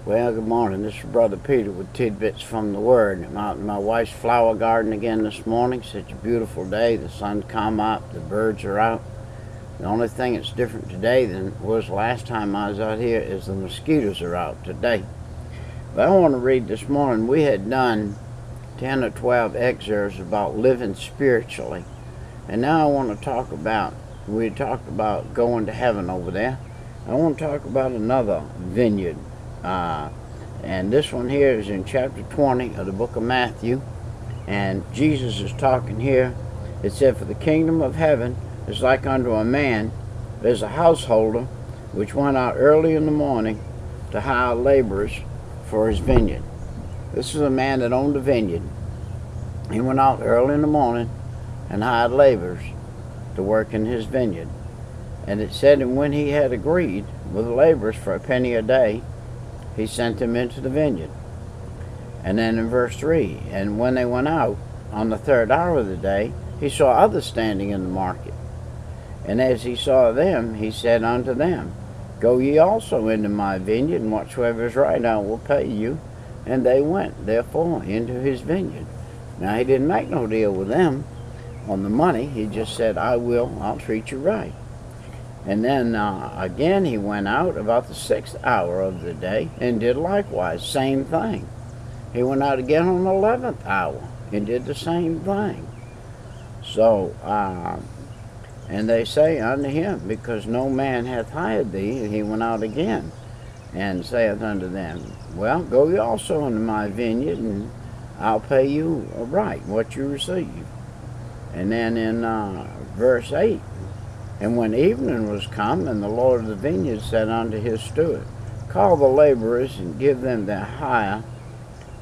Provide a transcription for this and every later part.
Well, good morning. This is Brother Peter with Tidbits from the Word. I'm out in my wife's flower garden again this morning. Such a beautiful day. The sun's come up. The birds are out. The only thing that's different today than was last time I was out here is the mosquitoes are out today. But I want to read this morning. We had done 10 or 12 excerpts about living spiritually. And now I want to talk about, we talked about going to heaven over there. I want to talk about another vineyard. And this one here is in chapter 20 of the book of Matthew, and Jesus is talking here. It said, "For the kingdom of heaven is like unto a man that is a householder, which went out early in the morning to hire laborers for his vineyard." This is a man that owned a vineyard. He went out early in the morning and hired laborers to work in his vineyard. And it said, and when he had agreed with the laborers for a penny a day, he sent them into the vineyard. And then in verse 3, and when they went out on the third hour of the day, he saw others standing in the market. And as he saw them, he said unto them, Go ye also into my vineyard, and whatsoever is right I will pay you. And they went, therefore, into his vineyard. Now he didn't make no deal with them on the money. He just said, I'll treat you right. And then again he went out about the 6th hour of the day and did likewise, same thing. He went out again on the 11th hour and did the same thing. So, and they say unto him, Because no man hath hired thee, and he went out again, and saith unto them, Well, go ye also into my vineyard, and I'll pay you right what you receive. And then in verse 8, and when evening was come, and the Lord of the vineyard said unto his steward, Call the laborers, and give them their hire,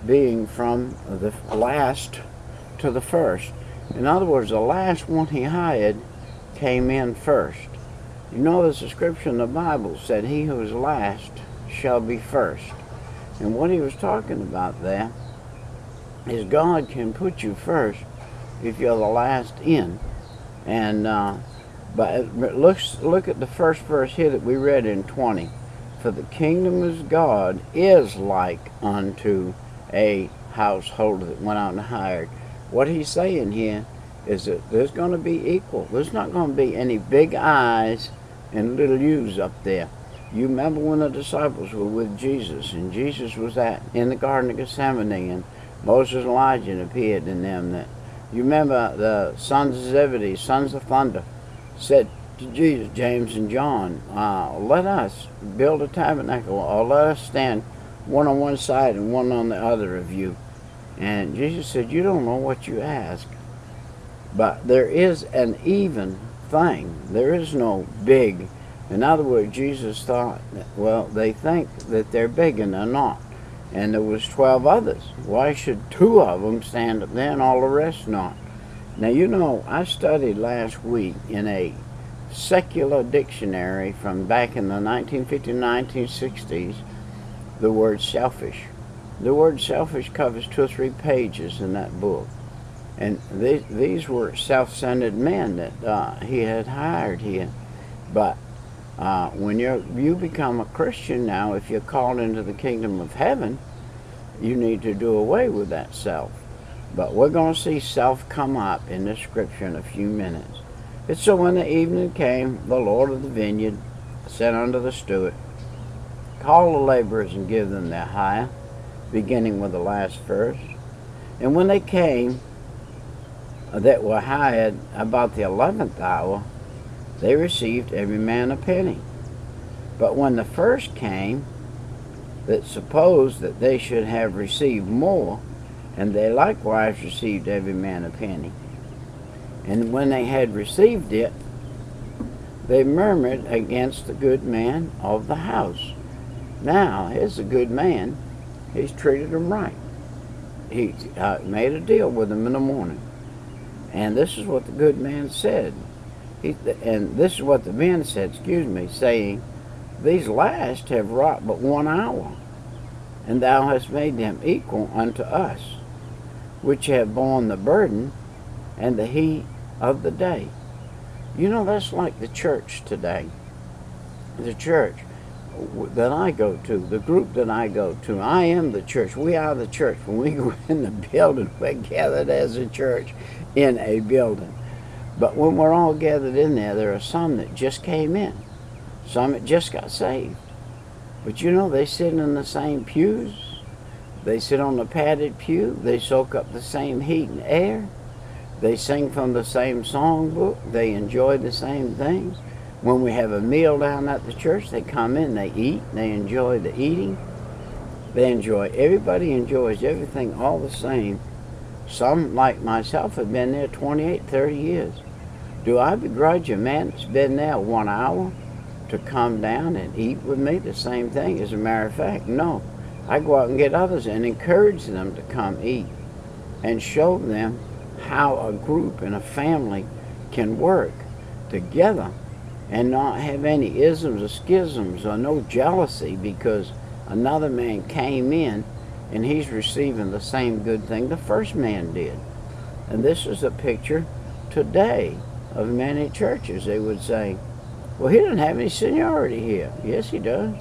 being from the last to the first. In other words, the last one he hired came in first. You know, there's a scripture in the Bible said, He who is last shall be first. And what he was talking about there is God can put you first if you're the last in. And but look at the first verse here that we read in 20. For the kingdom of God is like unto a householder that went out and hired. What he's saying here is that there's going to be equal. There's not going to be any big I's and little U's up there. You remember when the disciples were with Jesus, and Jesus was in the Garden of Gethsemane, and Moses and Elijah appeared in them. That you remember the sons of Zebedee, sons of thunder, said to Jesus, James and John, let us build a tabernacle, or let us stand one on one side and one on the other of you. And Jesus said, you don't know what you ask. But there is an even thing. There is no big. In other words, Jesus thought, well, they think that they're big and they're not. And there was 12 others. Why should 2 of them stand up there and all the rest not? Now, you know, I studied last week in a secular dictionary from back in the 1950s, 1960s, the word selfish. The word selfish covers 2 or 3 pages in that book. And these were self-centered men that he had hired here. But when you become a Christian now, if you're called into the kingdom of heaven, you need to do away with that self. But we're going to see self come up in this scripture in a few minutes. It's so when the evening came, the Lord of the vineyard said unto the steward, Call the laborers and give them their hire, beginning with the last verse. And when they came that were hired about the 11th hour, they received every man a penny. But when the first came, that supposed that they should have received more, and they likewise received every man a penny. And when they had received it, they murmured against the good man of the house. Now, here's the good man. He's treated them right. He made a deal with them in the morning. And this is what the good man said. And this is what the men said, saying, These last have wrought but 1 hour, and thou hast made them equal unto us, which have borne the burden and the heat of the day. You know, that's like the church today. The church. that I go to, the group that I go to. I am the church. We are the church. When we go in the building, we're gathered as a church in a building. But when we're all gathered in there, there are some that just came in, some that just got saved. But you know, they sit in the same pews. They sit on the padded pew. They soak up the same heat and air. They sing from the same songbook. They enjoy the same things. When we have a meal down at the church, they come in, they eat, they enjoy the eating. Everybody enjoys everything all the same. Some, like myself, have been there 28, 30 years. Do I begrudge a man that's been there 1 hour to come down and eat with me the same thing? As a matter of fact, no. I go out and get others and encourage them to come eat and show them how a group and a family can work together and not have any isms or schisms or no jealousy because another man came in and he's receiving the same good thing the first man did. And this is a picture today of many churches. They would say, well, he doesn't have any seniority here. Yes, he does.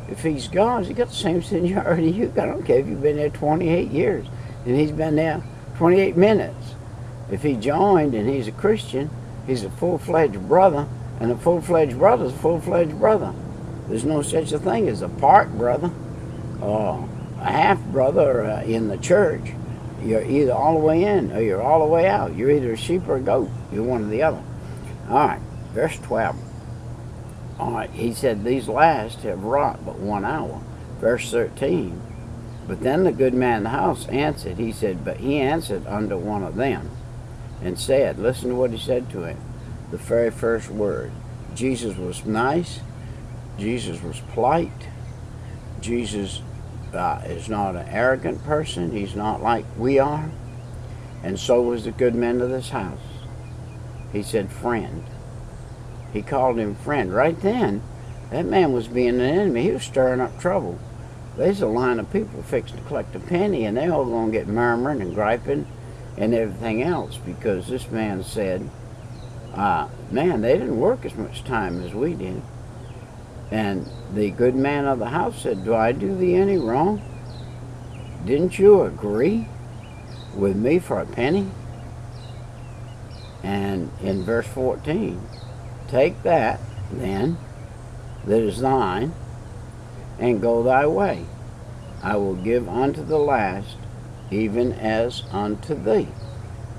If he's gone, he's got the same seniority you got. I don't care if you've been there 28 years and he's been there 28 minutes. If he joined and he's a Christian, he's a full-fledged brother, and a full-fledged brother is a full-fledged brother. There's no such a thing as a part brother or a half brother in the church. You're either all the way in or you're all the way out. You're either a sheep or a goat. You're one or the other. All right, verse 12. All right, he said, these last have wrought but 1 hour. Verse 13. But then the good man in the house answered. He said, but he answered unto one of them and said, listen to what he said to him. The very first word. Jesus was nice. Jesus was polite. Jesus is not an arrogant person. He's not like we are. And so was the good man of this house. He said, friend. He called him friend. Right then, that man was being an enemy. He was stirring up trouble. There's a line of people fixing to collect a penny, and they're all going to get murmuring and griping and everything else because this man said, man, they didn't work as much time as we did. And the good man of the house said, do I do thee any wrong? Didn't you agree with me for a penny? And in verse 14, take that, then, that is thine, and go thy way. I will give unto the last, even as unto thee.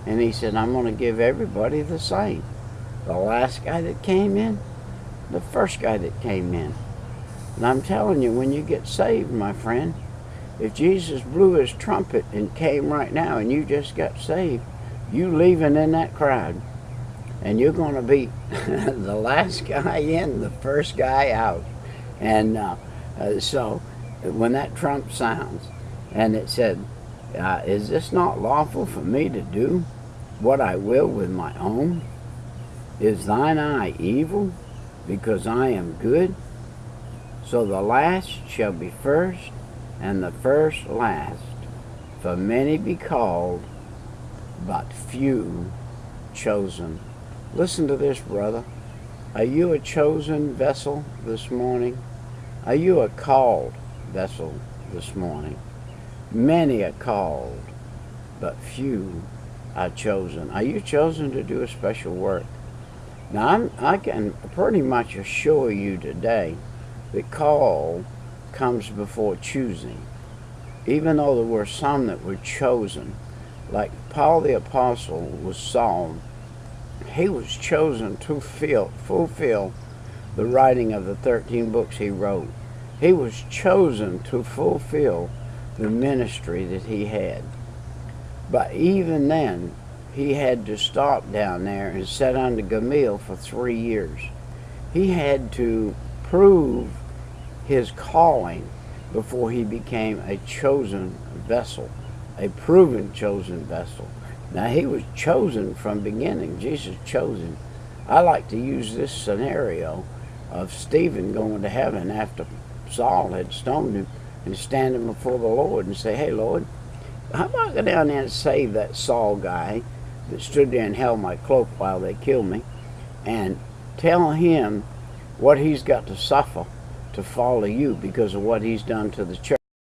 And he said, I'm going to give everybody the same. The last guy that came in, the first guy that came in. And I'm telling you, when you get saved, my friend, if Jesus blew his trumpet and came right now and you just got saved, you leaving in that crowd. And you're going to be the last guy in, the first guy out. And so when that trump sounds, and it said, is this not lawful for me to do what I will with my own? Is thine eye evil, because I am good? So the last shall be first, and the first last. For many be called, but few chosen. Listen to this, brother. Are you a chosen vessel this morning? Are you a called vessel this morning? Many are called, but few are chosen. Are you chosen to do a special work? Now, I can pretty much assure you today that call comes before choosing. Even though there were some that were chosen, like Paul the Apostle was Saul, he was chosen to fulfill the writing of the 13 books he wrote. He was chosen to fulfill the ministry that he had. But even then, he had to stop down there and sit under Gamaliel for 3 years. He had to prove his calling before he became a chosen vessel, a proven chosen vessel. Now, he was chosen from beginning. Jesus chose him. I like to use this scenario of Stephen going to heaven after Saul had stoned him and standing before the Lord and say, hey, Lord, how about I go down there and save that Saul guy that stood there and held my cloak while they killed me, and tell him what he's got to suffer to follow you because of what he's done to the church.